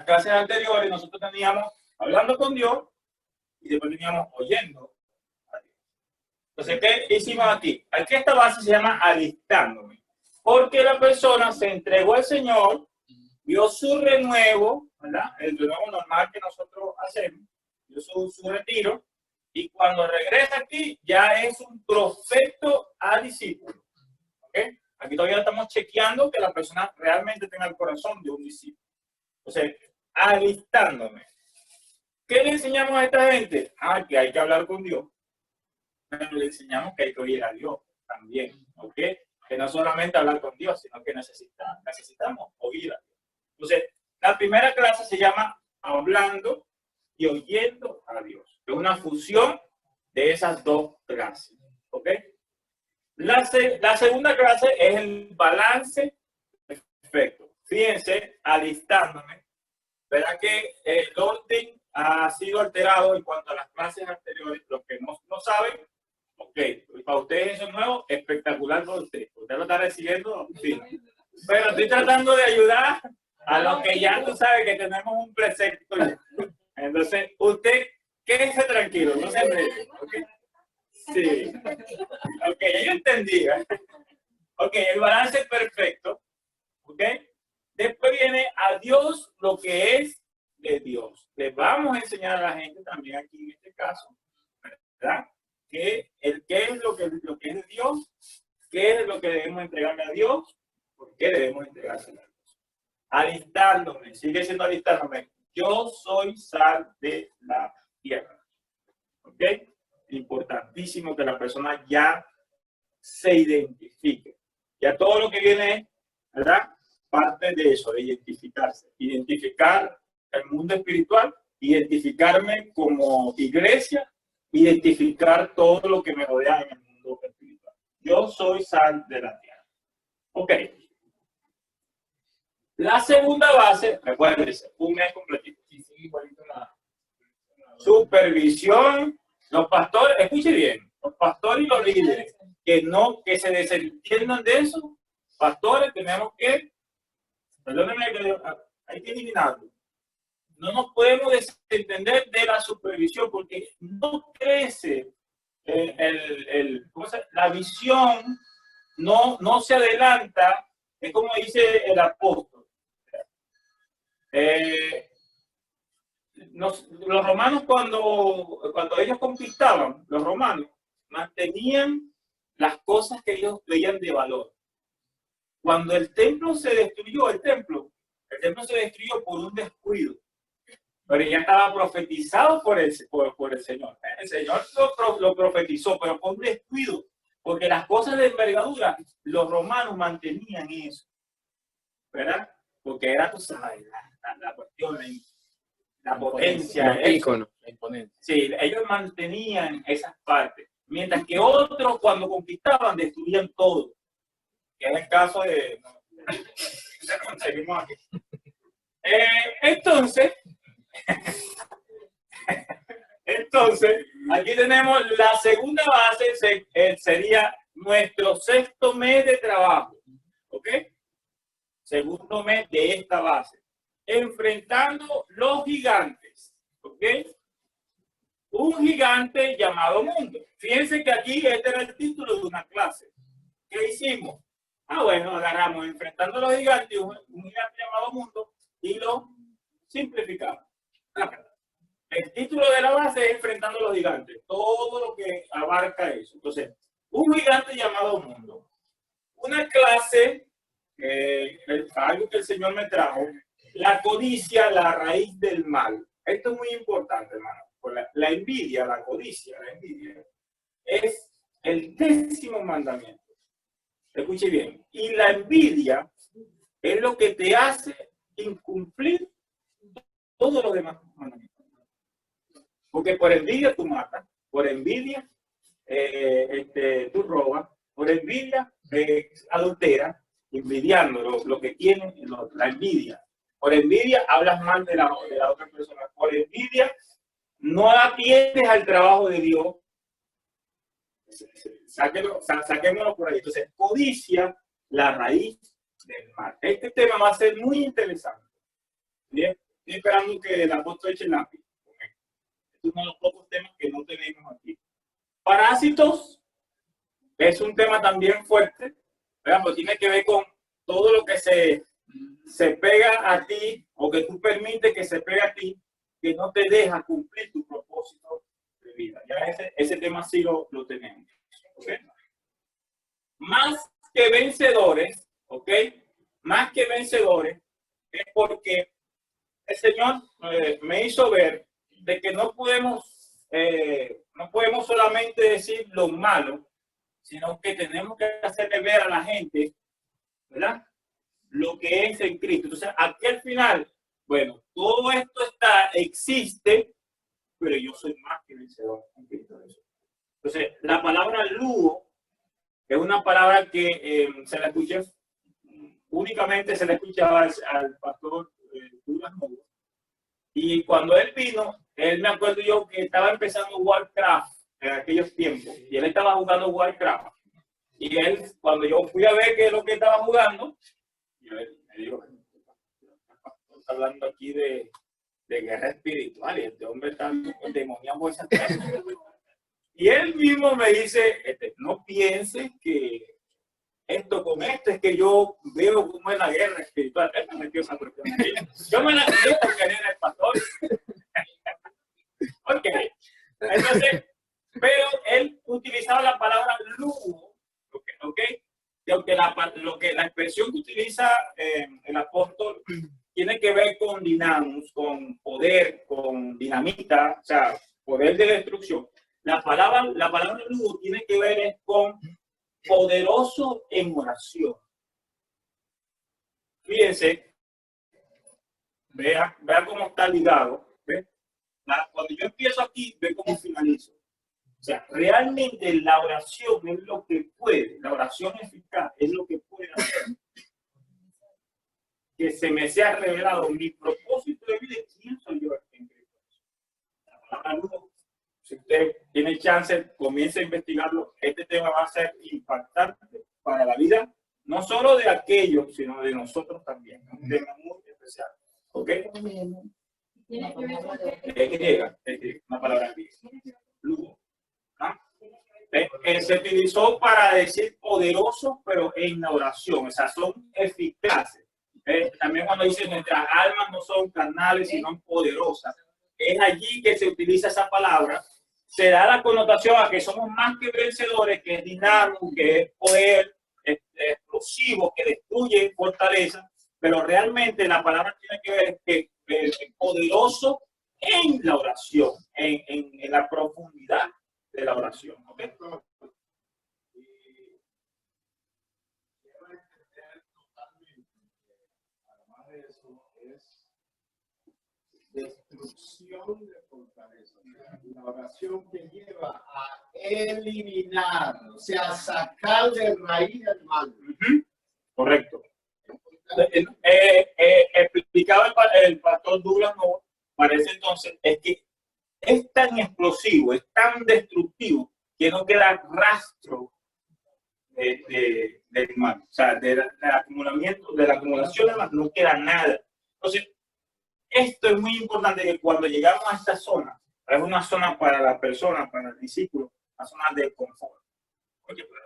clases anteriores nosotros teníamos hablando con Dios y después teníamos oyendo a Dios. Entonces, ¿qué hicimos aquí? Aquí esta base se llama alistándome. Porque la persona se entregó al Señor, vio su renuevo, ¿verdad? El renuevo normal que nosotros hacemos, vio su retiro, y cuando regresa aquí ya es un prospecto a discípulo. ¿Ok? Aquí todavía estamos chequeando que la persona realmente tenga el corazón de un discípulo. Entonces, alistándome. ¿Qué le enseñamos a esta gente? Que hay que hablar con Dios. Pero le enseñamos que hay que oír a Dios también. ¿Ok? Que no solamente hablar con Dios, sino que necesitamos oír a Dios. Entonces, la primera clase se llama hablando y oyendo a Dios. Es una fusión de esas dos clases. ¿Ok? La segunda clase es el balance perfecto. Fíjense, alistándome, verá que el orden ha sido alterado en cuanto a las clases anteriores. Los que no saben, ok, para ustedes eso es nuevo, espectacular para usted. Usted lo está recibiendo, sí. Pero estoy tratando de ayudar a los que ya tú sabes que tenemos un precepto. Entonces, usted quédese tranquilo, no se mete. ¿Okay? Sí. Ok, yo entendí. Ok, el balance es perfecto. Ok. Después viene a Dios lo que es de Dios. Les vamos a enseñar a la gente también aquí en este caso, ¿verdad? Que qué es lo que es de Dios, qué es lo que debemos entregarle a Dios, por qué debemos entregárselo a Dios. Alistándome, sigue siendo alistándome. Yo soy sal de la tierra. ¿Ok? Importantísimo que la persona ya se identifique. Ya todo lo que viene, ¿verdad? Parte de eso, de identificarse. Identificar el mundo espiritual, identificarme como iglesia, identificar todo lo que me rodea en el mundo espiritual. Yo soy sal de la tierra. Ok. La segunda base, recuérdense, un mes completito. Supervisión. Los pastores, escuche bien, los pastores y los líderes que se desentiendan de eso, pastores, tenemos que, perdónenme, hay que eliminarlo. No nos podemos desentender de la supervisión porque no crece la visión, no se adelanta, es como dice el apóstol. Los romanos cuando ellos conquistaban, los romanos mantenían las cosas que ellos veían de valor. Cuando el templo se destruyó, el templo se destruyó por un descuido, pero ya estaba profetizado por el Señor. El Señor lo profetizó, pero por un descuido, porque las cosas de envergadura, los romanos mantenían eso, ¿verdad? Porque era, tú sabes, la cuestión, la potencia, el ícono, la imponencia. Sí, ellos mantenían esas partes, mientras que otros cuando conquistaban destruían todo, que es el caso de seguimos aquí. Entonces, aquí tenemos la segunda base, sería nuestro sexto mes de trabajo, ¿ok? Segundo mes de esta base. Enfrentando los gigantes, ¿ok? Un gigante llamado mundo. Fíjense que aquí este era el título de una clase. ¿Qué hicimos? Bueno, agarramos enfrentando a los gigantes, un gigante llamado mundo, y lo simplificamos. El título de la base es enfrentando a los gigantes, todo lo que abarca eso. Entonces, un gigante llamado mundo. Una clase, algo que el Señor me trajo, la codicia, la raíz del mal. Esto es muy importante, hermano. La envidia, la codicia, la envidia, es el 10º mandamiento. Escuche bien. Y la envidia es lo que te hace incumplir todos los demás mandamientos. Porque por envidia tú matas, por envidia tú robas, por envidia adulteras, envidiando lo que tiene la envidia. Por envidia hablas mal de la otra persona. Por envidia no atiendes al trabajo de Dios. Saquémoslo por ahí. Entonces, codicia, la raíz del mal. Este tema va a ser muy interesante. Bien. Estoy esperando que el apóstol eche el lápiz. Es uno de los pocos temas que no tenemos aquí. Parásitos es un tema también fuerte, ¿verdad? Porque tiene que ver con todo lo que se pega a ti o que tú permites que se pegue a ti, que no te deja cumplir tu propósito de vida. Ya ese tema sí lo tenemos. ¿Okay? Más que vencedores, ¿ok? Más que vencedores es porque el Señor me hizo ver de que no podemos solamente decir lo malo, sino que tenemos que hacerle ver a la gente, ¿verdad? Lo que es en Cristo. Entonces, aquí al final, bueno, todo esto existe, pero yo soy más que vencedor en Cristo. Entonces, la palabra lugo es una palabra que se la escuché, únicamente se la escuchaba al pastor Douglas Moore. Y cuando él vino, él me acuerdo yo que estaba empezando Warcraft en aquellos tiempos. Y él estaba jugando Warcraft. Y él, cuando yo fui a ver qué es lo que estaba jugando, yo me dijo, está hablando aquí de guerra espiritual. Y este hombre está demoniado esa cosa. Y él mismo me dice, no pienses que esto con esto es que yo veo cómo es la guerra espiritual. Él me metió esa cuestión aquí. Yo me la quité porque él era el pastor. Ok. Entonces, pero él utilizaba la palabra lugo, ¿ok? Y aunque la expresión que utiliza el apóstol tiene que ver con dinamos, con poder, con dinamita, o sea, poder de destrucción. La palabra lugo tiene que ver con poderoso en oración. Fíjense, vea cómo está ligado. ¿Ve? Cuando yo empiezo aquí, ve cómo finalizo. O sea, realmente la oración es lo que puede, la oración eficaz es lo que puede hacer que se me sea revelado mi propósito de vida. ¿Quién soy yo en Cristo? Si usted tiene chance, comience a investigarlo. Este tema va a ser impactante para la vida, no solo de aquellos, sino de nosotros también. Es un tema muy especial. ¿Ok? Es una palabra griega. Lugo. ¿Ah? Se utilizó para decir poderoso, pero en la oración. O sea, son eficaces. También cuando dice nuestras almas no son carnales, sino poderosas. Es allí que se utiliza esa palabra. Se da la connotación a que somos más que vencedores, que es dinámico, que es poder explosivo, que destruye fortaleza, pero realmente la palabra tiene que ver que poderoso en la oración, en la profundidad de la oración. ¿Okay? Destrucción de fortaleza. La oración que lleva a eliminar, o sea, a sacar de raíz el mal. Correcto. Explicaba el pastor Douglas Moore, parece entonces, es que es tan explosivo, es tan destructivo, que no queda rastro del mal. O sea, del acumulamiento, de la acumulación de mal, no queda nada. Entonces, esto es muy importante que cuando llegamos a esta zona, es una zona para la persona, para el discípulo, una zona de confort. Oye, pero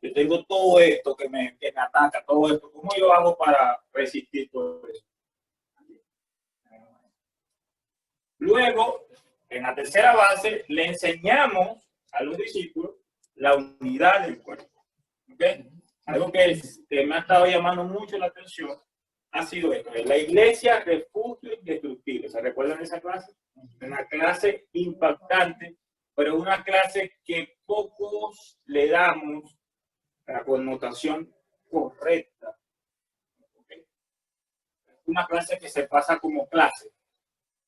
yo tengo todo esto que me ataca, todo esto, ¿cómo yo hago para resistir todo eso? Luego, en la tercera base, le enseñamos a los discípulos la unidad del cuerpo. ¿Okay? Algo que me ha estado llamando mucho la atención ha sido esto: la iglesia refugio indestructible. ¿Se recuerdan de esa clase? Una clase impactante, pero una clase que pocos le damos la connotación correcta. ¿Okay? Una clase que se pasa como clase,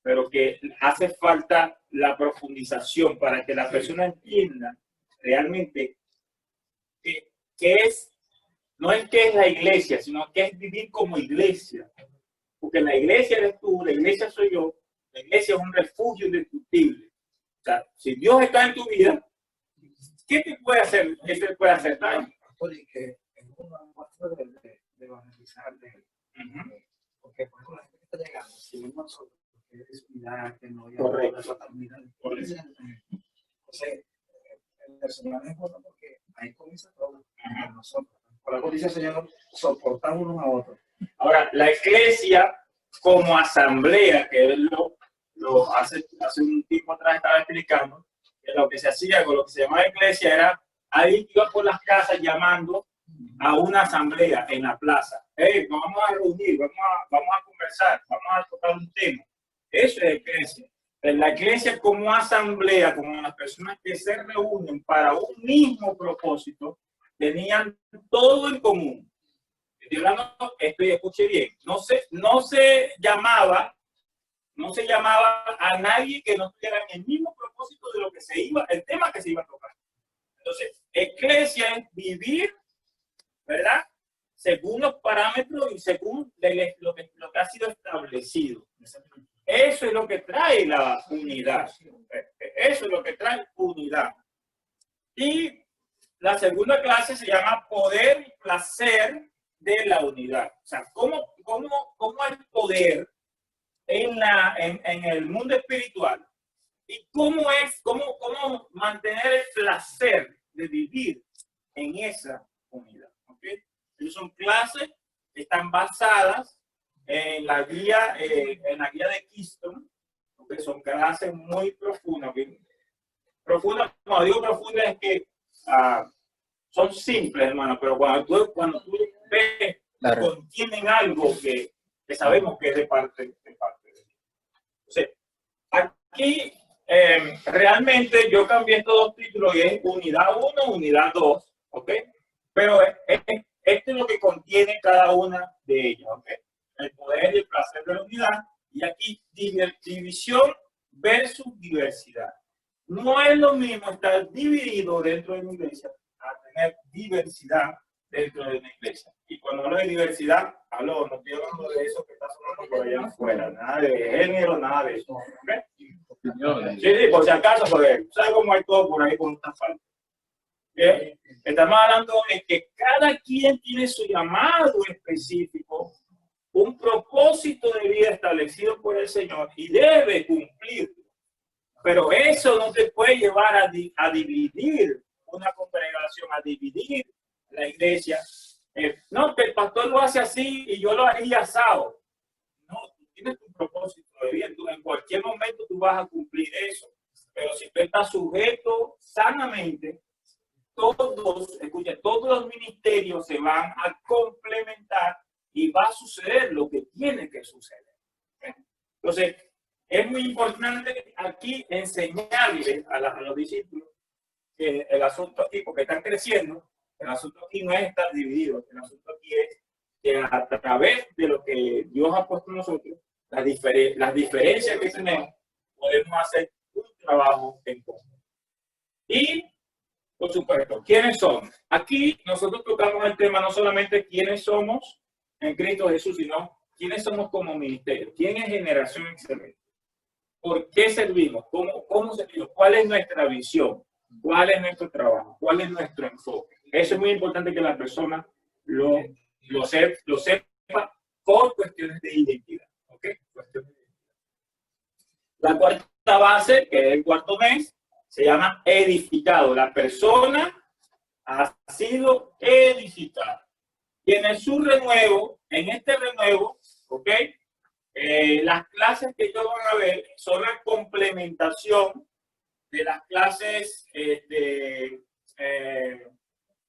pero que hace falta la profundización para que la persona entienda realmente qué es. No es que es la iglesia, sino que es vivir como iglesia. Porque la iglesia eres tú, la iglesia soy yo, la iglesia es un refugio indestructible. O sea, si Dios está en tu vida, ¿qué te puede hacer? ¿Qué te puede hacer daño? Porque es una muestra de evangelizar, porque por ejemplo la gente está llegando, si vemos nosotros, que es unidad, que no hay Correcto. unidad. Correcto. Entonces, el Señor es bueno porque ahí comienza todo con nosotros. Por algo dice el Señor, soportar unos a otros. Ahora, la iglesia como asamblea, que él lo hace un tiempo atrás estaba explicando, que lo que se hacía con lo que se llamaba iglesia era, ahí iba por las casas llamando a una asamblea en la plaza. Hey, nos vamos a reunir, vamos a conversar, vamos a tocar un tema. Eso es iglesia. La iglesia como asamblea, como las personas que se reúnen para un mismo propósito, tenían todo en común. Estoy hablando, escuche bien, no se llamaba a nadie que no tuviera el mismo propósito de lo que el tema que se iba a tocar. Entonces, iglesia es vivir, ¿verdad? Según los parámetros y según lo que ha sido establecido. Eso es lo que trae la unidad. Eso es lo que trae unidad. Y la segunda clase se llama poder y placer de la unidad. O sea, ¿cómo el poder en el mundo espiritual y cómo mantener el placer de vivir en esa unidad? ¿Okay? Esas son clases que están basadas en la guía de Keystone, que son clases muy profundas. Profundas, cuando digo profundas es que son simples, hermano, pero cuando tú ves, claro, contienen algo que sabemos que es de parte de Dios. Entonces, aquí realmente yo cambié estos dos títulos y es unidad 1, unidad 2, ¿ok? Pero esto es lo que contiene cada una de ellas, ¿ok? El poder y el placer de la unidad, y aquí división versus diversidad. No es lo mismo estar dividido dentro de una iglesia a tener diversidad dentro de una iglesia. Y cuando hablo de diversidad, no estoy hablando de eso que está sonando por allá afuera, nada de género, nada de eso. ¿Okay? Sí, por si acaso, porque ¿sabes cómo hay todo por ahí con esta falta? Estamos hablando de que cada quien tiene su llamado específico, un propósito de vida establecido por el Señor y debe cumplirlo. Pero eso no te puede llevar a dividir una congregación, a dividir la iglesia. No, que el pastor lo hace así y yo lo haría asado. No, tú tienes tu propósito de vida. En cualquier momento tú vas a cumplir eso. Pero si tú estás sujeto sanamente, todos los ministerios se van a complementar y va a suceder lo que tiene que suceder. Entonces, es muy importante aquí enseñarle a los discípulos que el asunto aquí, porque están creciendo, el asunto aquí no es estar divididos, el asunto aquí es que a través de lo que Dios ha puesto en nosotros, las diferencias que tenemos, podemos hacer un trabajo en común. Y, por supuesto, ¿quiénes somos? Aquí nosotros tocamos el tema no solamente quiénes somos en Cristo Jesús, sino quiénes somos como ministerio. ¿Quién es Generación Excelente? ¿Por qué servimos? ¿Cómo servimos? ¿Cuál es nuestra visión? ¿Cuál es nuestro trabajo? ¿Cuál es nuestro enfoque? Eso es muy importante que la persona lo sepa por cuestiones de identidad. ¿Okay? Cuestiones de identidad. La cuarta base, que es el cuarto mes, se llama edificado. La persona ha sido edificada. Y en este renuevo, ¿ok? Las clases que ellos van a ver son la complementación de las clases,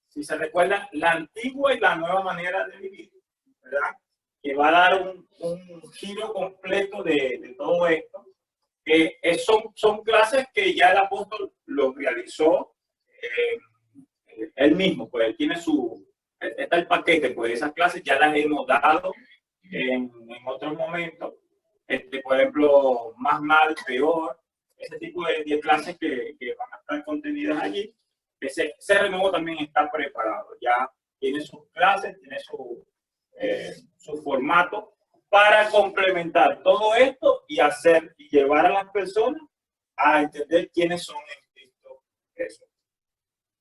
si se recuerdan, la antigua y la nueva manera de vivir, ¿verdad? Que va a dar un giro completo de todo esto. Son clases que ya el apóstol lo realizó él mismo, pues él tiene está el paquete, pues esas clases ya las hemos dado en otros momentos, por ejemplo, más mal, peor, ese tipo de clases que van a estar contenidas allí. Ese renuevo también está preparado, ya tiene sus clases, tiene su formato para complementar todo esto y llevar a las personas a entender quiénes son en Cristo Jesús.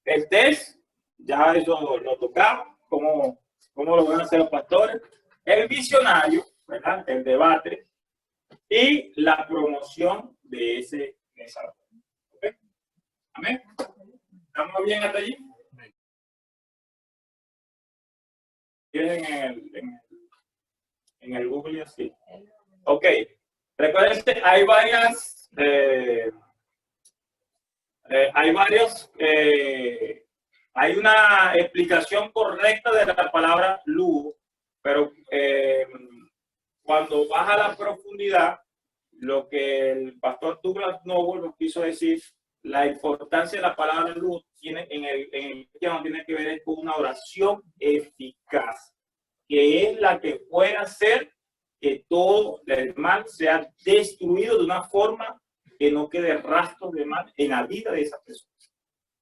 El test, ya eso lo tocamos, cómo lo van a hacer los pastores. El visionario, ¿verdad? El debate y la promoción de ese desarrollo. ¿Okay? Amén. ¿Estamos bien hasta allí? En el Google y así. Ok. Recuerden que hay varias, hay una explicación correcta de la palabra luz, pero cuando vas a la profundidad, lo que el pastor Douglas Noble nos quiso decir, la importancia de la palabra luz tiene en el cristiano tiene que ver con una oración eficaz, que es la que puede hacer que todo el mal sea destruido de una forma que no quede rastro de mal en la vida de esa persona.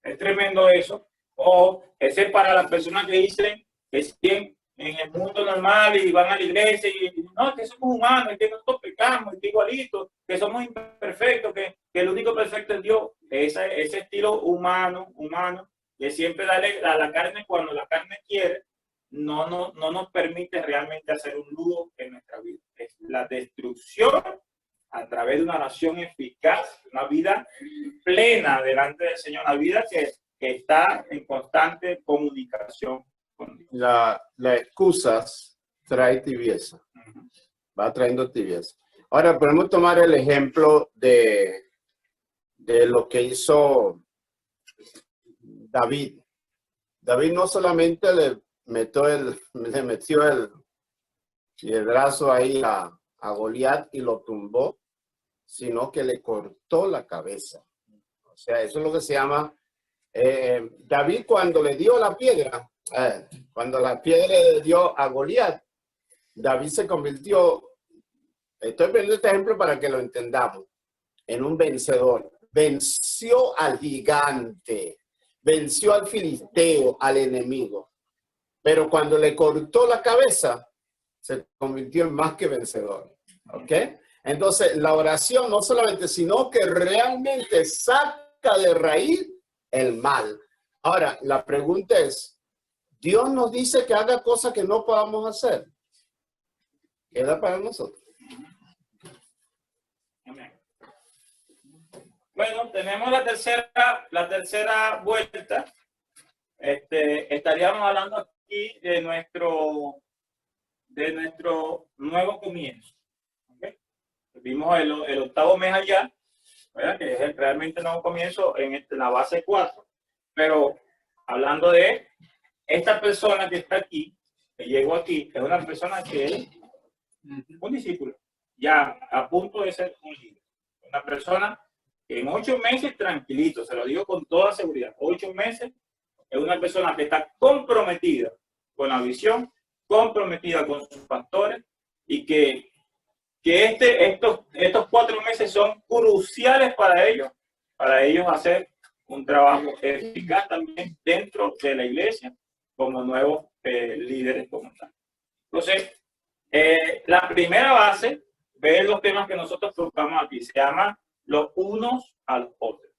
Es tremendo eso. O ese es para las personas que dicen que siguen en el mundo normal y van a la iglesia y no, que somos humanos, que nosotros pecamos, que igualitos, que somos imperfectos, que el único perfecto es Dios. Ese estilo humano, que siempre dale a la carne cuando la carne quiere, no nos permite realmente hacer un nudo en nuestra vida. Es la destrucción a través de una oración eficaz, una vida plena delante del Señor, una vida que está en constante comunicación con Dios. La excusas trae tibieza, va trayendo tibieza. Ahora podemos tomar el ejemplo de lo que hizo David. David no solamente le metió el brazo ahí a Goliat y lo tumbó, sino que le cortó la cabeza. O sea, eso es lo que se llama David cuando le dio la piedra, cuando la piedra le dio a Goliat, David se convirtió, estoy poniendo este ejemplo para que lo entendamos, en un vencedor. Venció al gigante, venció al filisteo, al enemigo. Pero cuando le cortó la cabeza, se convirtió en más que vencedor. ¿Ok? Entonces, la oración no solamente, sino que realmente saca de raíz el mal. Ahora, la pregunta es, ¿Dios nos dice que haga cosas que no podamos hacer? Queda para nosotros. Amén. Bueno, tenemos la tercera vuelta. Estaríamos hablando aquí de nuestro nuevo comienzo. ¿Okay? Vimos el octavo mes allá, ¿verdad? Que es realmente el nuevo comienzo en la base 4. Pero hablando de esta persona que está aquí, que llegó aquí, es una persona que es un discípulo, ya a punto de ser un líder. Una persona que en 8 meses, tranquilito, se lo digo con toda seguridad, 8 meses, es una persona que está comprometida con la visión, comprometida con sus pastores y que estos 4 meses son cruciales para ellos hacer un trabajo eficaz también dentro de la iglesia como nuevos líderes como tal. Entonces, la primera base, ver los temas que nosotros tocamos aquí, se llama los unos a los otros.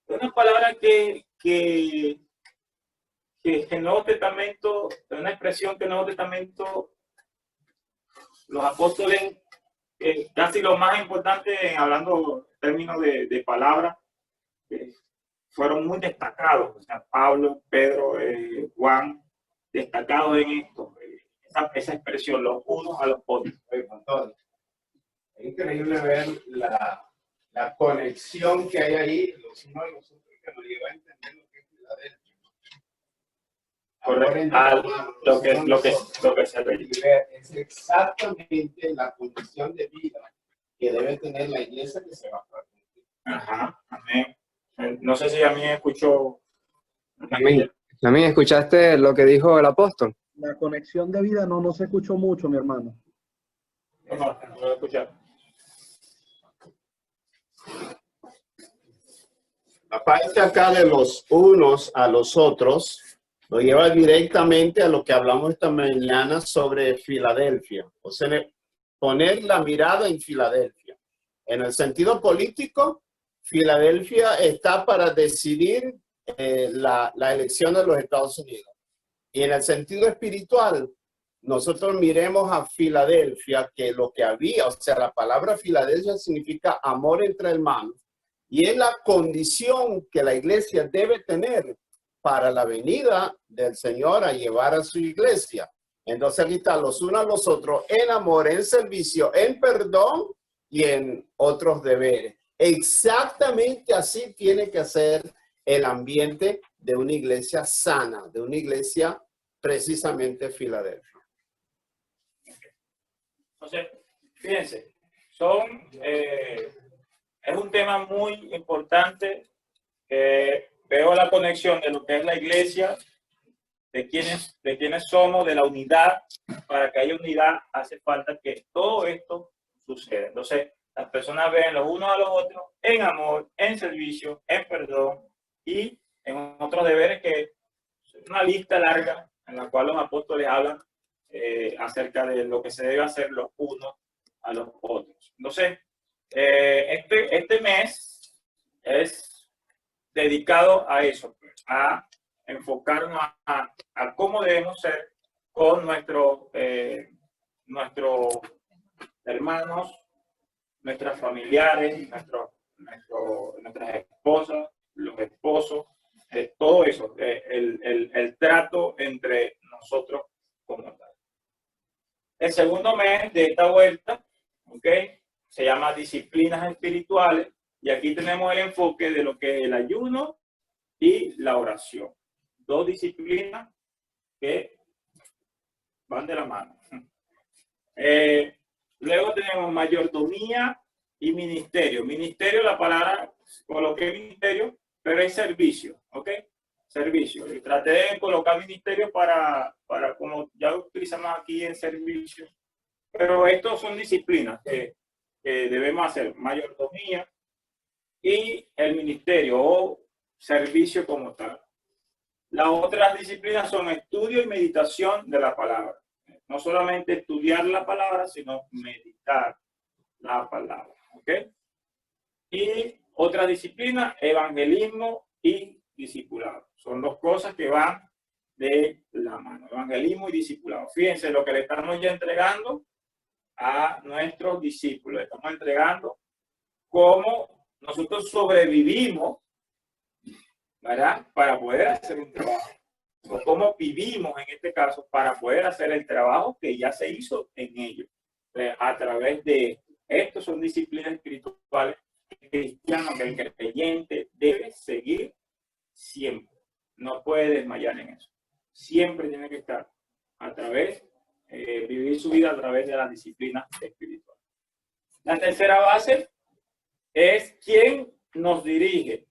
Es una palabra que el Nuevo Testamento, es una expresión que el Nuevo Testamento, los apóstoles, casi lo más importante, hablando en términos de palabras, fueron muy destacados. O sea, Pablo, Pedro, Juan, destacados en esto. Esa expresión, los unos a los otros. Es increíble ver la conexión que hay ahí, los unos a los otros, que nos lleva a entender lo que es Filadelfia. Correcto. Lo que se ve. Es exactamente la condición de vida que debe tener la iglesia que se va a transmitir. Ajá, amén. No sé si a mí escuchó. También escuchaste lo que dijo el apóstol. La conexión de vida no se escuchó mucho, mi hermano. No voy a escuchar. La parte acá de los unos a los otros lo lleva directamente a lo que hablamos esta mañana sobre Filadelfia. O sea, poner la mirada en Filadelfia. En el sentido político, Filadelfia está para decidir la elección de los Estados Unidos. Y en el sentido espiritual, nosotros miremos a Filadelfia, que lo que había, o sea, la palabra Filadelfia significa amor entre hermanos, y es la condición que la iglesia debe tener para la venida del Señor a llevar a su iglesia. Entonces aquí están los unos a los otros en amor, en servicio, en perdón y en otros deberes. Exactamente así tiene que ser el ambiente de una iglesia sana, de una iglesia precisamente Filadelfia. Entonces, fíjense, es un tema muy importante. Veo la conexión de lo que es la iglesia, de quiénes somos, de la unidad. Para que haya unidad hace falta que todo esto suceda. Entonces, las personas ven los unos a los otros en amor, en servicio, en perdón y en otros deberes, que es una lista larga en la cual los apóstoles hablan acerca de lo que se debe hacer los unos a los otros. Entonces, este mes es dedicado a eso, a enfocarnos a cómo debemos ser con nuestros hermanos, nuestras familiares, nuestras esposas, los esposos, todo eso, el trato entre nosotros como tal. El segundo mes de esta vuelta, ¿okay?, se llama disciplinas espirituales, y aquí tenemos el enfoque de lo que es el ayuno y la oración. Dos disciplinas que van de la mano. Luego tenemos mayordomía y ministerio. Ministerio, la palabra, coloqué ministerio, pero es servicio, ¿ok? Servicio. Y traté de colocar ministerio para como ya utilizamos aquí en servicio. Pero estos son disciplinas que debemos hacer: mayordomía y el ministerio o servicio como tal. Las otras disciplinas son estudio y meditación de la palabra. No solamente estudiar la palabra, sino meditar la palabra. ¿Ok? Y otra disciplina, evangelismo y discipulado. Son dos cosas que van de la mano. Evangelismo y discipulado. Fíjense lo que le estamos ya entregando a nuestros discípulos. Estamos entregando cómo nosotros sobrevivimos, ¿verdad?, para poder hacer un trabajo. O cómo vivimos en este caso para poder hacer el trabajo que ya se hizo en ellos. A través de estos son disciplinas espirituales que el cristiano, que el creyente debe seguir siempre. No puede desmayar en eso. Siempre tiene que estar a través, vivir su vida a través de las disciplinas espirituales. La tercera base es quién nos dirige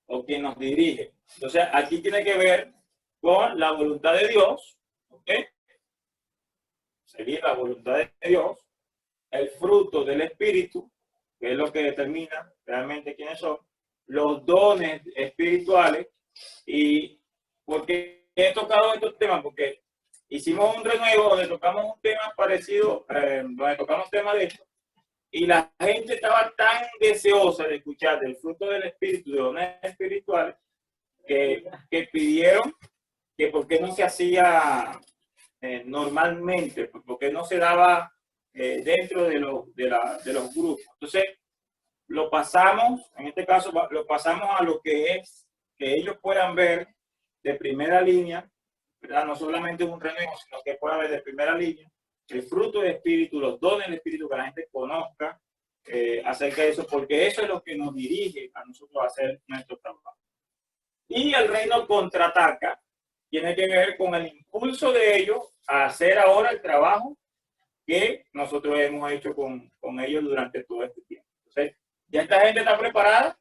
o quién nos dirige. Entonces, aquí tiene que ver con la voluntad de Dios, ¿ok? Seguir la voluntad de Dios, el fruto del Espíritu, que es lo que determina realmente quiénes son, los dones espirituales. ¿Y por qué he tocado estos temas? Porque hicimos un renuevo donde tocamos un tema parecido, donde tocamos temas de esto, y la gente estaba tan deseosa de escuchar del fruto del Espíritu, de dones espirituales, que pidieron que por qué no se hacía normalmente, por qué no se daba dentro de los grupos. Entonces, lo pasamos, en este caso, lo pasamos a lo que es que ellos puedan ver de primera línea, ¿verdad? No solamente un renuevo, sino que puedan ver de primera línea el fruto del Espíritu, los dones del Espíritu, que la gente conozca acerca de eso, porque eso es lo que nos dirige a nosotros a hacer nuestro trabajo. Y el reino contraataca, tiene que ver con el impulso de ellos a hacer ahora el trabajo que nosotros hemos hecho con ellos durante todo este tiempo. Entonces, ya esta gente está preparada,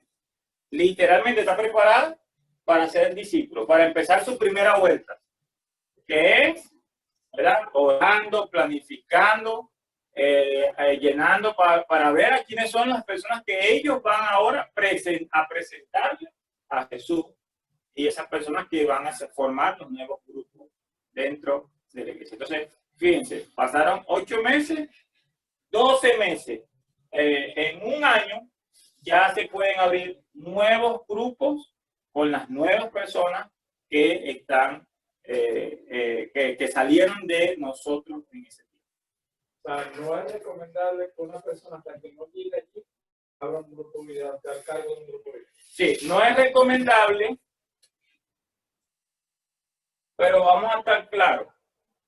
literalmente está preparada para ser discípulos, para empezar su primera vuelta, que es, ¿verdad?, orando, planificando, llenando para ver a quiénes son las personas que ellos van ahora a presentarle a Jesús, y esas personas que van a formar los nuevos grupos dentro de la iglesia. Entonces, fíjense, pasaron 8 meses, 12 meses. En un año ya se pueden abrir nuevos grupos con las nuevas personas que están que salieron de nosotros en ese tiempo. O sea, no es recomendable que una persona hasta que no llegue allí haga un grupo de vida, estar a cargo de un grupo de vida. Sí, no es recomendable, pero vamos a estar claros.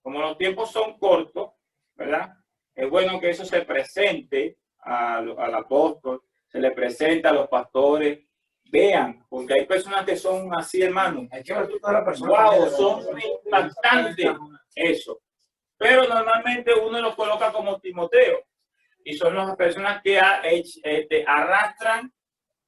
Como los tiempos son cortos, ¿verdad? Es bueno que eso se presente al apóstol, se le presente a los pastores, vean, porque hay personas que son así, hermano. Hay que ver toda la persona. Wow, son impactantes eso. Pero normalmente uno los coloca como Timoteo y son las personas que arrastran,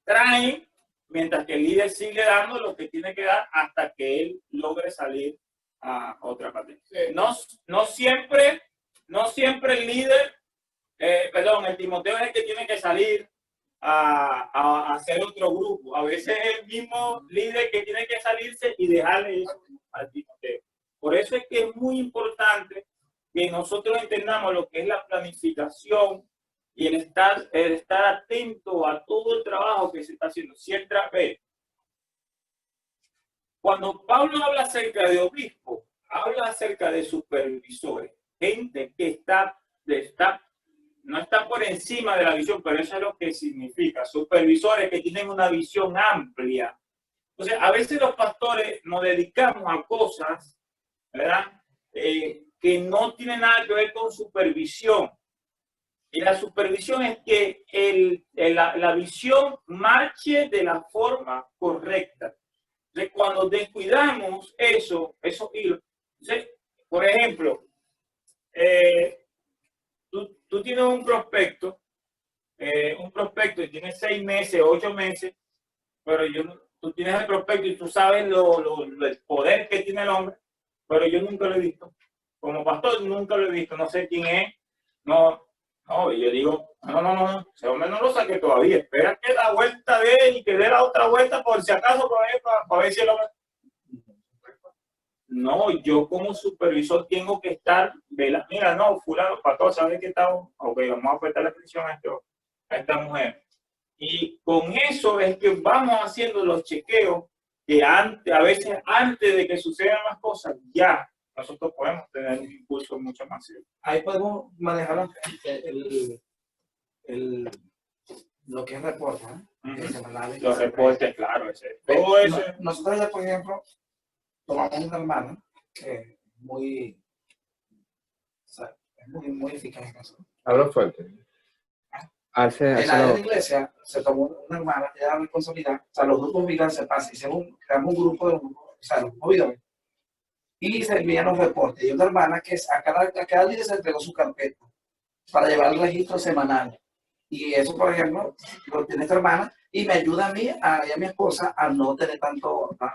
traen, mientras que el líder sigue dando lo que tiene que dar hasta que él logre salir a otra parte. No siempre el líder, el Timoteo es el que tiene que salir a hacer otro grupo. A veces es el mismo líder que tiene que salirse y dejarle eso al Timoteo. Por eso es que es muy importante que nosotros entendamos lo que es la planificación y el estar atento a todo el trabajo que se está haciendo. Siempre cuando Pablo habla acerca de obispos, habla acerca de supervisores, gente que no está por encima de la visión, pero eso es lo que significa, supervisores que tienen una visión amplia. Entonces, a veces los pastores nos dedicamos a cosas, ¿verdad? Que no tienen nada que ver con supervisión. Y la supervisión es que la visión marche de la forma correcta. Entonces, cuando descuidamos esos hilos, entonces, por ejemplo, tú tienes un prospecto y tienes 6 meses, 8 meses, pero tú tienes el prospecto y tú sabes el poder que tiene el hombre, pero yo nunca lo he visto. Como pastor nunca lo he visto, no sé quién es, no, y yo digo, no, ese hombre no lo saqué todavía, espera que la vuelta de él y que dé la otra vuelta por si acaso para ver si el hombre... No, yo como supervisor tengo que estar, mira, no, fulano, pastor, ¿sabes qué está? Ok, vamos a prestar atención a esta mujer. Y con eso es que vamos haciendo los chequeos que a veces antes de que sucedan las cosas, ya nosotros podemos tener un impulso mucho más serio. Ahí podemos manejar lo que es reporte, semanales. Los reportes, claro. Todo eso. Nosotros ya, por ejemplo, tomamos una hermana que es muy eficaz en eso. Hablo fuerte. En la iglesia se tomó una hermana que da responsabilidad, o sea, los grupos vida se pasan, creamos un grupo de los grupos vida y se envían los reportes. Y una hermana que a cada líder se entregó su carpeta para llevar el registro semanal. Y eso, por ejemplo, lo tiene esta hermana y me ayuda a mí y a mi esposa a no tener tanta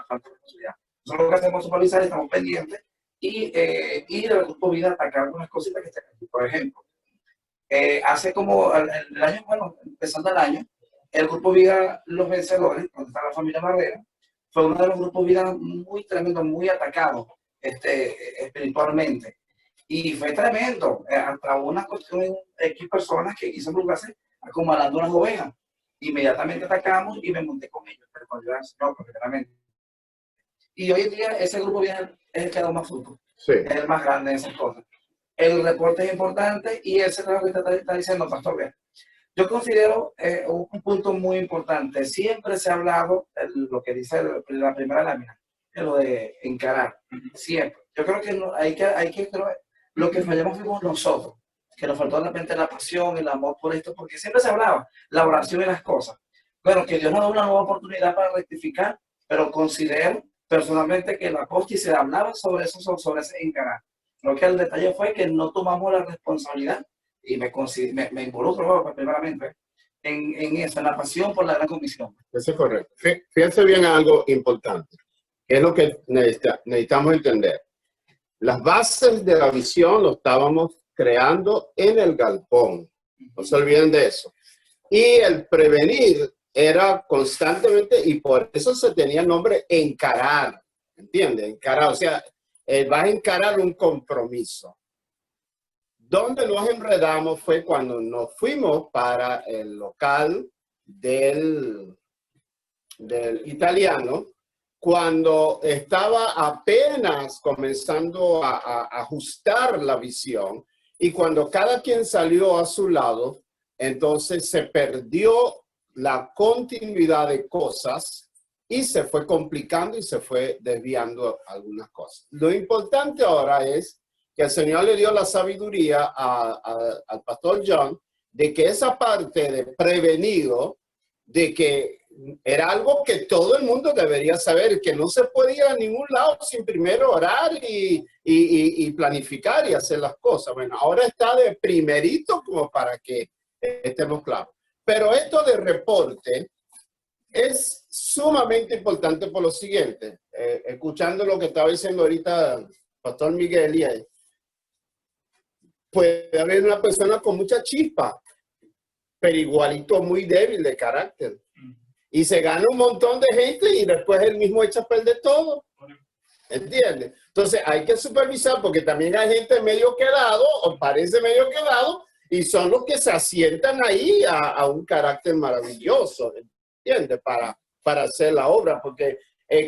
responsabilidad. Nosotros lo que hacemos es supervisar, estamos pendientes y del grupo vida atacar algunas cositas que están aquí. Por ejemplo, hace como el año, empezando el año, el grupo vida Los Vencedores, donde está la familia Barrera, fue uno de los grupos vida muy tremendo, muy atacado espiritualmente. Y fue tremendo. Hasta una cuestión de X personas que quiso involucrarse acumulando unas ovejas. Inmediatamente atacamos y me monté con ellos, pero con ayuda del Señor, perfectamente. Y hoy en día ese grupo vida es el que da más fruto. Sí. Es el más grande de esas cosas. El reporte es importante y ese es lo que está diciendo, Pastor Bea. Yo considero un punto muy importante. Siempre se ha hablado de lo que dice la primera lámina, de lo de encarar. Siempre. Yo creo que hay que lo que fallamos fuimos nosotros, que nos faltó de repente la pasión, el amor por esto, porque siempre se hablaba la oración y las cosas. Bueno, que Dios nos da una nueva oportunidad para rectificar, pero considero personalmente que la apóstol se hablaba sobre eso, sobre ese encarar. Creo que el detalle fue que no tomamos la responsabilidad y me involucro primeramente en eso, en la pasión por la gran comisión. Eso es correcto. Fíjense bien a algo importante, que es lo que necesitamos entender. Las bases de la visión lo estábamos creando en el galpón. No se olviden de eso. Y el prevenir era constantemente, y por eso se tenía el nombre encarar. ¿Entiendes? Encarar, o sea, vas a encarar un compromiso. Donde nos enredamos fue cuando nos fuimos para el local del italiano cuando estaba apenas comenzando a ajustar la visión y cuando cada quien salió a su lado, entonces se perdió la continuidad de cosas y se fue complicando y se fue desviando algunas cosas. Lo importante ahora es que el Señor le dio la sabiduría al pastor John de que esa parte de prevenido, de que era algo que todo el mundo debería saber, que no se puede ir a ningún lado sin primero orar y planificar y hacer las cosas. Bueno, ahora está de primerito como para que estemos claros. Pero esto de reporte es sumamente importante por lo siguiente. Escuchando lo que estaba diciendo ahorita Pastor Miguel, y puede haber una persona con mucha chispa, pero igualito muy débil de carácter. Y se gana un montón de gente y después él mismo echa a perder todo. ¿Entiendes? Entonces hay que supervisar porque también hay gente medio quedado o parece medio quedado y son los que se asientan ahí a un carácter maravilloso, ¿entiendes? Para hacer la obra, porque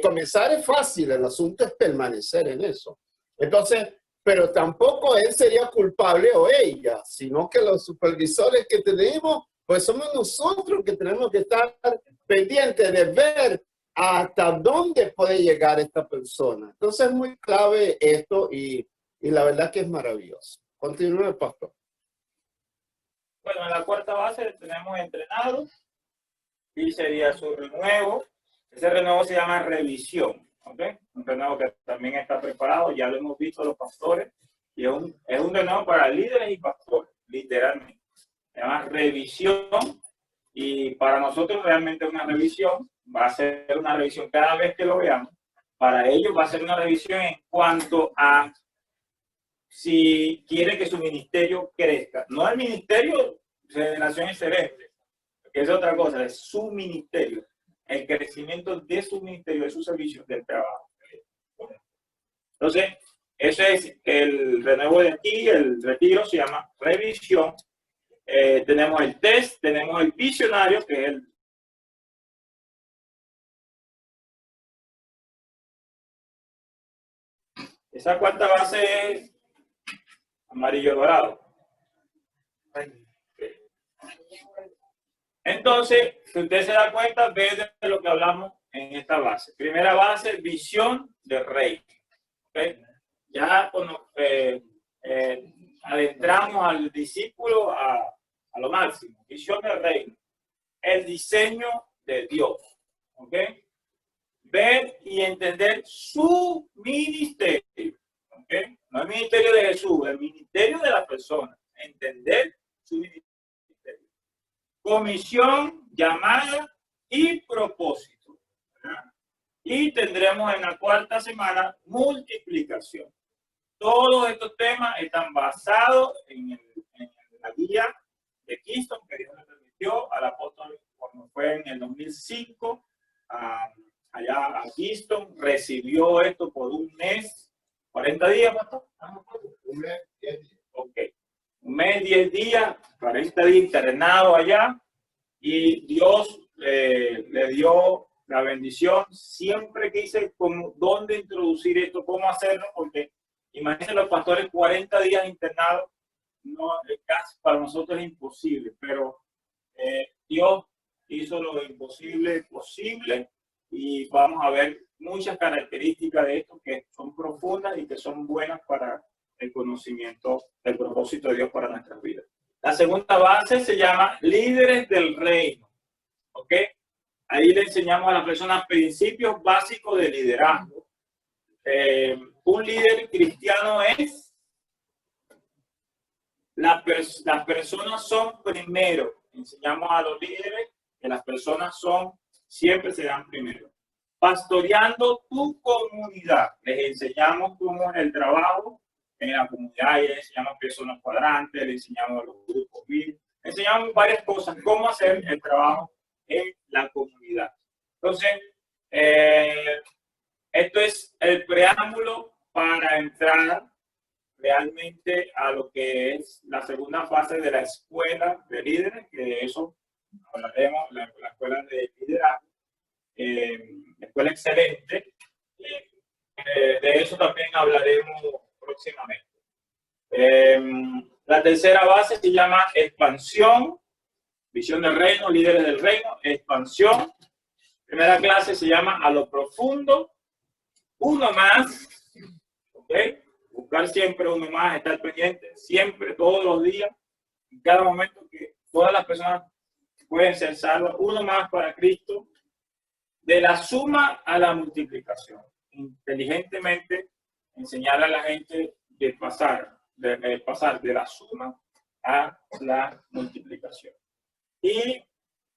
comenzar es fácil, el asunto es permanecer en eso. Entonces, pero tampoco él sería culpable o ella, sino que los supervisores que tenemos, pues somos nosotros que tenemos que estar pendientes de ver hasta dónde puede llegar esta persona. Entonces es muy clave esto y la verdad que es maravilloso. Continúe, pastor. Bueno, en la cuarta base tenemos entrenado y sería su renuevo. Ese renuevo se llama revisión. ¿Okay? Un renuevo que también está preparado, ya lo hemos visto los pastores, y es un renuevo para líderes y pastores, literalmente. Se llama revisión, y para nosotros realmente una revisión va a ser una revisión cada vez que lo veamos. Para ellos va a ser una revisión en cuanto a si quiere que su ministerio crezca. No el ministerio de Nación Excelente, que es otra cosa, es su ministerio. El crecimiento de su ministerio, de su servicio, del trabajo. Entonces, ese es el renuevo de aquí, el retiro se llama revisión. Tenemos el test, tenemos el visionario, que es esa cuarta base es amarillo dorado. Entonces, si usted se da cuenta, ve de lo que hablamos en esta base. Primera base, visión del rey. ¿Okay? Ya cuando adentramos al discípulo a lo máximo. Visión del reino. El diseño de Dios. ¿Okay? Ver y entender su ministerio. ¿Okay? No el ministerio de Jesús, el ministerio de la persona. Entender su ministerio. Comisión, llamada y propósito. ¿Verdad? Y tendremos en la cuarta semana multiplicación. Todos estos temas están basados en la guía de Keystone que Dios le permitió al apóstol cuando fue en el 2005 allá a Keystone. Recibió esto por un mes, 40 días, pastor. Un mes, 10 días. Ok. Un mes, 10 días, 40 días internado allá, y Dios le dio la bendición. Siempre quise dónde introducir esto, cómo hacerlo, porque imagínense los pastores 40 días internados, no, casi para nosotros es imposible, pero Dios hizo lo imposible posible, y vamos a ver muchas características de esto que son profundas y que son buenas para el conocimiento del propósito de Dios para nuestras vidas. La segunda base se llama líderes del reino. ¿Ok? Ahí le enseñamos a las personas principios básicos de liderazgo. Un líder cristiano es las personas son primero. Enseñamos a los líderes que las personas siempre serán primero. Pastoreando tu comunidad. Les enseñamos cómo es el trabajo en la comunidad, y le enseñamos personas cuadrantes, le enseñamos a los grupos le enseñamos varias cosas, cómo hacer el trabajo en la comunidad. Entonces, esto es el preámbulo para entrar realmente a lo que es la segunda fase de la escuela de líderes, que de eso hablaremos, la escuela de liderazgo, la escuela excelente, eso también hablaremos próximamente. La tercera base se llama expansión, visión del reino, líderes del reino, expansión. Primera clase se llama a lo profundo, uno más, ¿ok? Buscar siempre uno más, estar pendiente, siempre, todos los días, en cada momento que todas las personas pueden ser salvas, uno más para Cristo, de la suma a la multiplicación. Inteligentemente enseñar a la gente de pasar de la suma a la multiplicación. Y,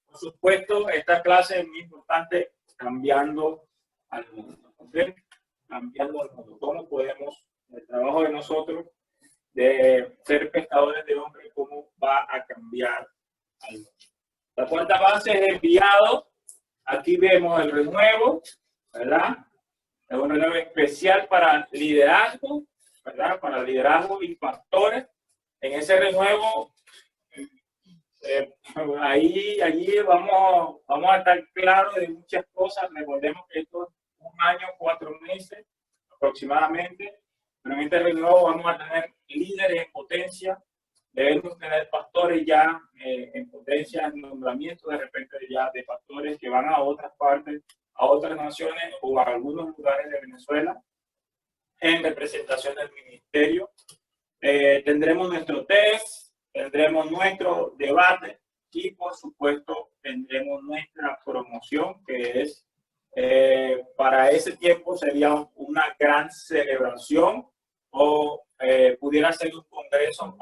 por supuesto, esta clase es muy importante, cambiando al mundo. ¿Okay? Cambiando al mundo. ¿Cómo podemos, el trabajo de nosotros, de ser pescadores de hombres, cómo va a cambiar al mundo? La cuarta base es enviado. Aquí vemos el renuevo, ¿verdad? Es un renuevo especial para liderazgo, ¿verdad? Para liderazgo y pastores. En ese renuevo, allí vamos a estar claros de muchas cosas. Recordemos que esto es 1 año, 4 meses aproximadamente. Pero en este renuevo vamos a tener líderes en potencia. Debemos tener pastores ya en potencia, en nombramiento de repente ya de pastores que van a otras partes, a otras naciones o a algunos lugares de Venezuela en representación del ministerio. Tendremos nuestro test, tendremos nuestro debate y por supuesto tendremos nuestra promoción, que es para ese tiempo sería una gran celebración o pudiera ser un congreso,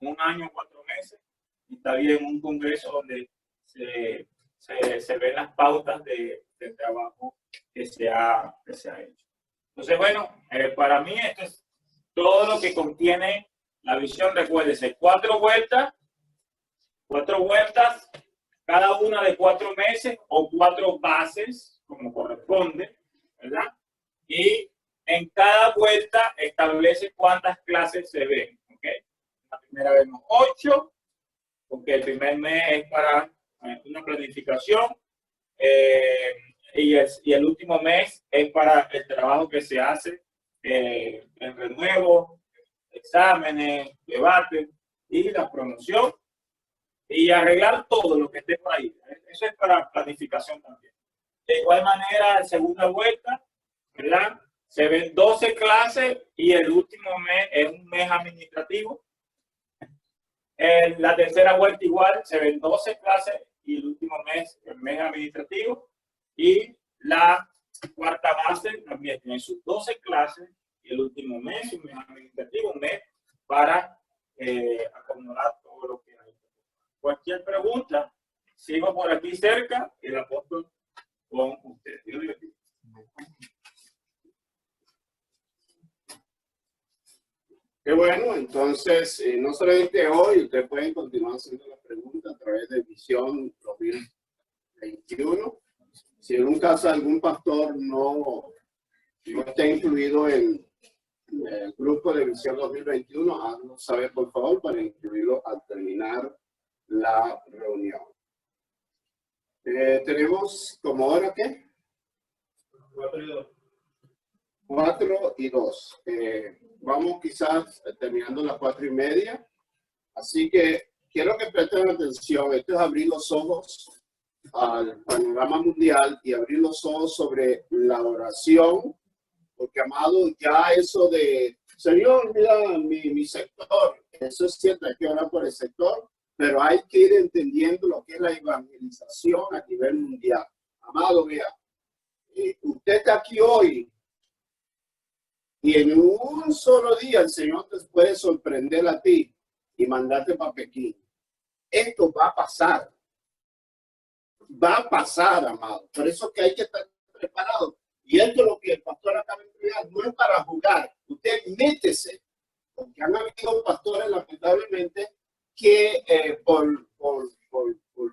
1 año, 4 meses, y está bien un congreso donde se ven las pautas del trabajo que se ha hecho. Entonces, bueno, para mí esto es todo lo que contiene la visión. Recuérdese, 4 vueltas, cada una de 4 meses o 4 bases, como corresponde, ¿verdad? Y en cada vuelta establece cuántas clases se ven, ¿ok? La primera vemos 8, porque el primer mes es para una planificación, y el último mes es para el trabajo que se hace, el renuevo, exámenes, debate y la promoción, y arreglar todo lo que esté por ahí. Eso es para planificación también. De igual manera, la segunda vuelta, ¿verdad? Se ven 12 clases y el último mes es un mes administrativo. En la tercera vuelta igual, se ven 12 clases y el último mes es el mes administrativo. Y la cuarta base también tiene sus 12 clases y el último mes, un mes administrativo, un mes para acomodar todo lo que hay. Cualquier pregunta, sigo por aquí cerca y el apóstol con ustedes. Qué bueno, entonces, no solamente hoy, ustedes pueden continuar haciendo las preguntas a través de Visión 2021. Si en un caso algún pastor no está incluido en el grupo de Visión 2021, haznos saber, por favor, para incluirlo al terminar la reunión. Tenemos como hora, ¿qué? 4 y 2. 4 y 2. Vamos quizás terminando las 4:30. Así que quiero que presten atención. Esto es abrir los ojos al panorama mundial y abrir los ojos sobre la oración. Porque, amado, ya eso de, Señor, mira mi sector. Eso es cierto, hay que orar por el sector. Pero hay que ir entendiendo lo que es la evangelización a nivel mundial. Amado, vea, usted está aquí hoy. Y en un solo día el Señor te puede sorprender a ti y mandarte para Pekín. Esto va a pasar. Va a pasar, amado. Por eso que hay que estar preparado. Y esto es lo que el pastor acaba de explicar. No es para jugar. Usted métese. Porque han habido pastores, lamentablemente, que por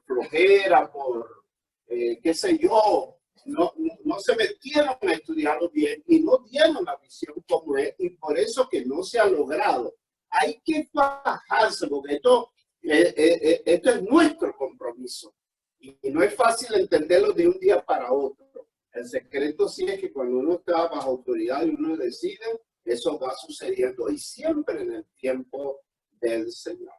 flojera, por qué sé yo, no se metieron a estudiarlo bien y no dieron la visión como es, y por eso que no se ha logrado. Hay que bajarse, porque esto es nuestro compromiso y no es fácil entenderlo de un día para otro. El secreto sí es que cuando uno está bajo autoridad y uno decide, eso va sucediendo y siempre en el tiempo del Señor.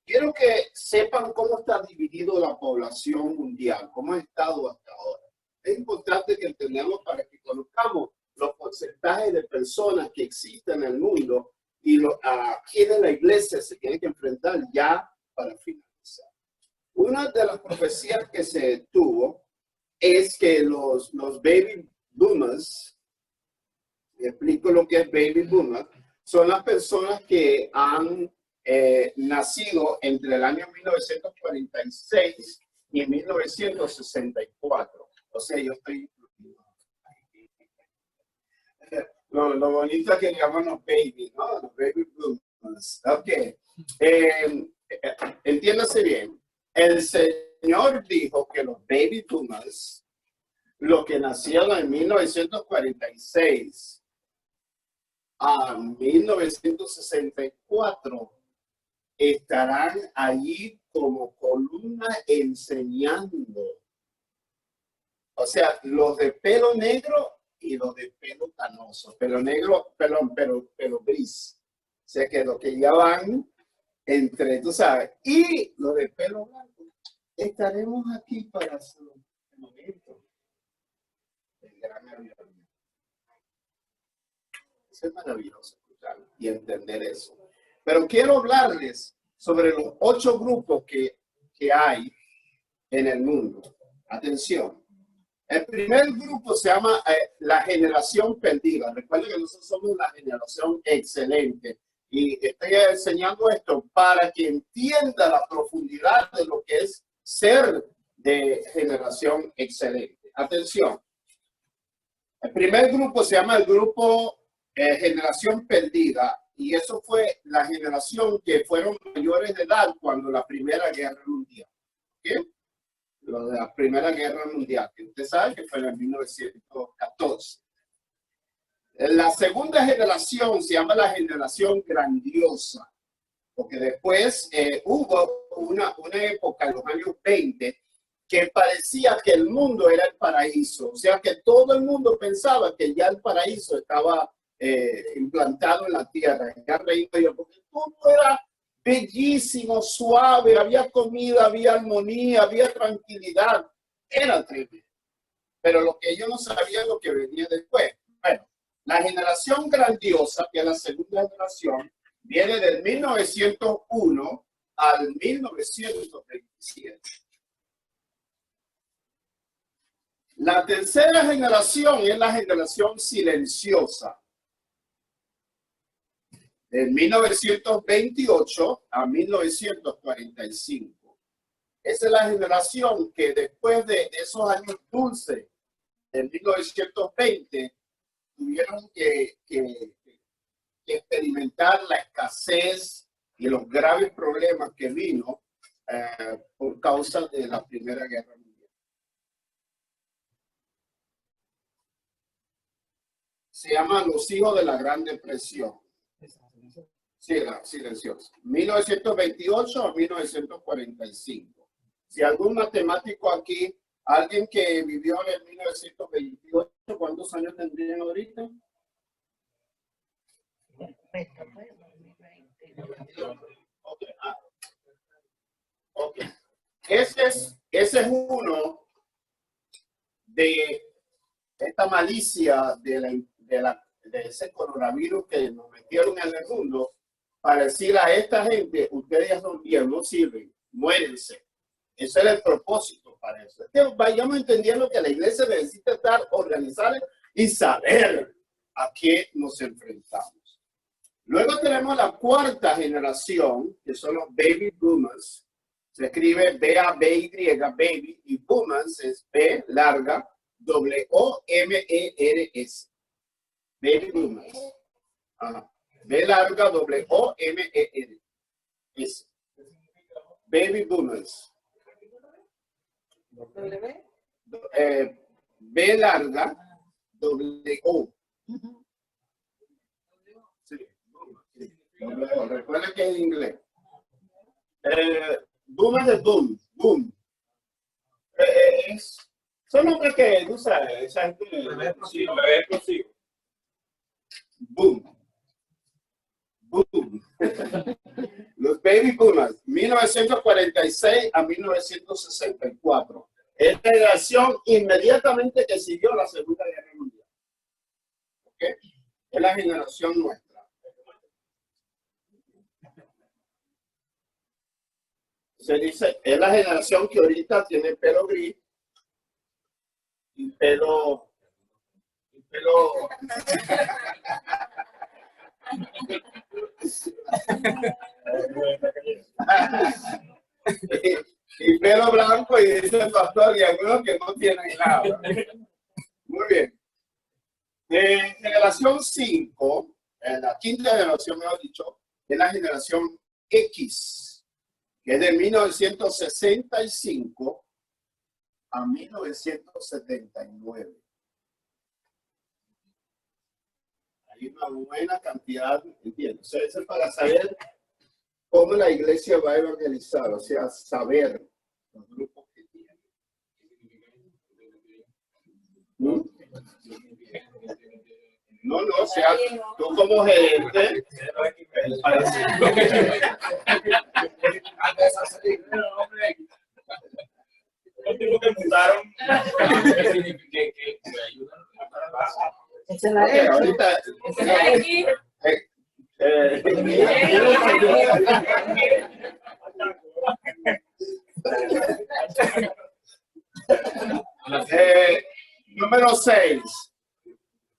Quiero que sepan cómo está dividido la población mundial, cómo ha estado hasta ahora. Es importante que entendamos para que conozcamos los porcentajes de personas que existen en el mundo y a quienes la iglesia se tiene que enfrentar ya para finalizar. Una de las profecías que se tuvo es que los baby boomers, me explico lo que es baby boomer, son las personas que han nacido entre el año 1946 y 1964. O sea, yo estoy... Lo bonito es que llamamos los baby, ¿no? Los baby boomers. Ok. Entiéndase bien. El Señor dijo que los baby boomers, los que nacieron en 1946 a 1964, estarán allí como columna enseñando. O sea, los de pelo negro y los de pelo canoso. Pelo negro, pelo gris. O sea, que los que ya van entre, tú sabes, y los de pelo blanco. Estaremos aquí para su momento. El gran avivamiento. Es maravilloso escucharlo y entender eso. Pero quiero hablarles sobre los 8 grupos que hay en el mundo. Atención. El primer grupo se llama la generación perdida. Recuerden que nosotros somos la generación excelente. Y estoy enseñando esto para que entienda la profundidad de lo que es ser de generación excelente. Atención. El primer grupo se llama el grupo generación perdida. Y eso fue la generación que fueron mayores de edad cuando la Primera Guerra Mundial. ¿Okay? Lo de la Primera Guerra Mundial, que usted sabe que fue en 1914. La segunda generación se llama la generación grandiosa, porque después hubo una época en los años 20 que parecía que el mundo era el paraíso, o sea que todo el mundo pensaba que ya el paraíso estaba implantado en la tierra, porque todo era bellísimo, suave, había comida, había armonía, había tranquilidad, era tremendo. Pero lo que ellos no sabían lo que venía después. Bueno, la generación grandiosa, que es la segunda generación, viene del 1901 al 1927. La tercera generación es la generación silenciosa. De 1928 a 1945. Esa es la generación que después de esos años dulces de 1920 tuvieron que experimentar la escasez y los graves problemas que vino por causa de la Primera Guerra Mundial. Se llaman los hijos de la Gran Depresión. Sí, silencioso. 1928 a 1945. Si algún matemático aquí, alguien que vivió en 1928, ¿cuántos años tendrían ahorita? Okay. Ese es uno de esta malicia de ese coronavirus que nos metieron en el mundo, para decir a esta gente, ustedes ya son bien, no sirven, muérense. Ese era el propósito para eso. Es que vayamos entendiendo que la iglesia necesita estar organizada y saber a qué nos enfrentamos. Luego tenemos la cuarta generación, que son los baby boomers. Se escribe B-A-B-Y, baby, y boomers es B larga, W-O-M-E-R-S. Baby boomers. Ajá. B larga, W-O-M-E-R-S. Baby boomers. B larga, W-O. Sí. Recuerda que es en inglés. Boom es de boom. Boom. Son nombres que, tú sabes, esa gente... Sí, bebé explosivo. Boom. Boom. Los baby boomers, 1946 a 1964. Es la generación inmediatamente que siguió la Segunda Guerra Mundial. ¿Ok? Es la generación nuestra. Se dice, es la generación que ahorita tiene pelo gris y pelo y pelo blanco, y dice el pastor, y algunos que no tienen nada. Muy bien. Generación 5, la quinta generación, mejor dicho, es la generación X, que es de 1965 a 1979. Hay una buena cantidad, ¿entiendes? Eso es para saber cómo la iglesia va a evangelizar, o sea, saber los grupos que tiene. No, o sea, tú como gerente, Los tipos que mudaron. ahorita, número 6,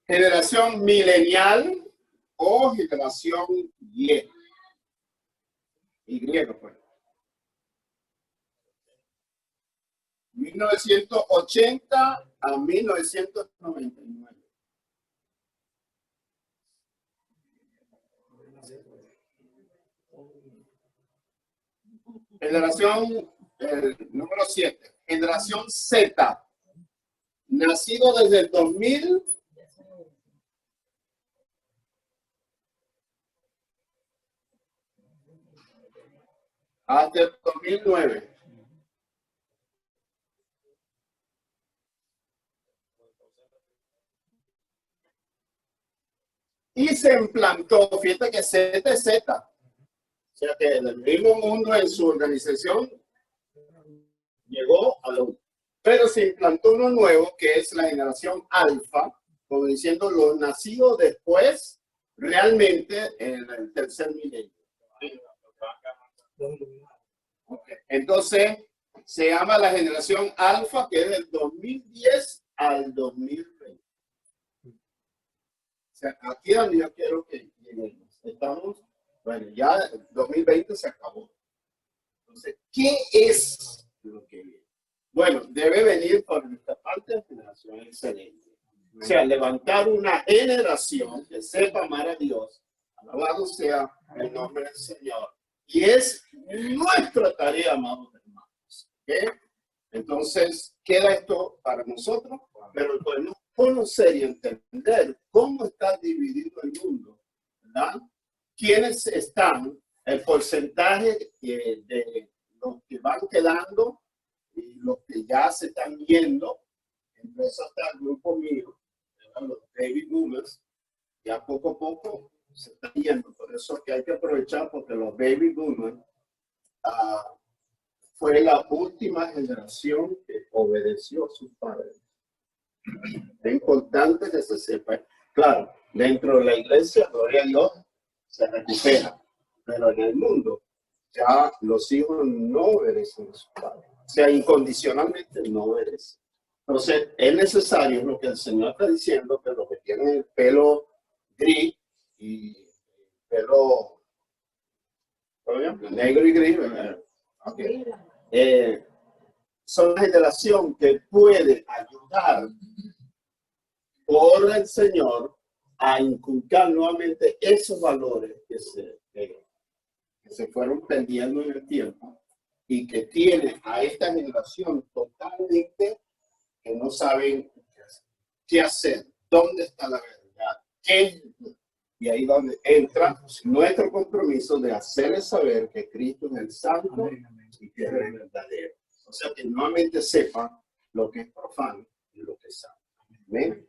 generación milenial o generación Y. Y, pues. 1980 a 1999. Generación número 7, generación Z, nacido desde el 2000 hasta el 2009. Y se implantó, fíjate que Z es Z. O sea que el mismo mundo en su organización llegó a lo... Pero se implantó uno nuevo que es la generación alfa, como diciendo los nacidos después, realmente en el tercer milenio. Okay. Entonces, se llama la generación alfa, que es del 2010 al 2020. O sea, aquí es donde yo quiero que lleguemos. Estamos... Bueno, ya el 2020 se acabó. Entonces, ¿qué es lo que viene? Bueno, debe venir por nuestra parte de generación excelente. O sea, levantar una generación que sepa amar a Dios. Alabado sea el nombre del Señor. Y es nuestra tarea, amados hermanos. ¿Okay? Entonces, queda esto para nosotros, pero podemos conocer y entender cómo está dividido el mundo, ¿verdad? ¿Quiénes están? El porcentaje de los que van quedando y los que ya se están yendo. Entre eso está el grupo mío, los baby boomers, ya poco a poco se están yendo. Por eso es que hay que aprovechar, porque los baby boomers fue la última generación que obedeció a sus padres. Es importante que se sepa. Claro, dentro de la iglesia, gloria a Dios, se recupera, pero en el mundo ya los hijos no obedecen a sus padres, o sea, incondicionalmente no obedecen. Entonces, es necesario, lo que el Señor está diciendo, que los que tienen el pelo gris y pelo negro y gris, okay, son una generación que puede ayudar por el Señor a inculcar nuevamente esos valores que se fueron perdiendo en el tiempo y que tiene a esta generación totalmente que no saben qué hacer, dónde está la verdad, y ahí donde entra nuestro compromiso de hacerles saber que Cristo es el santo y que es el verdadero. O sea, que nuevamente sepan lo que es profano y lo que es santo. Amén.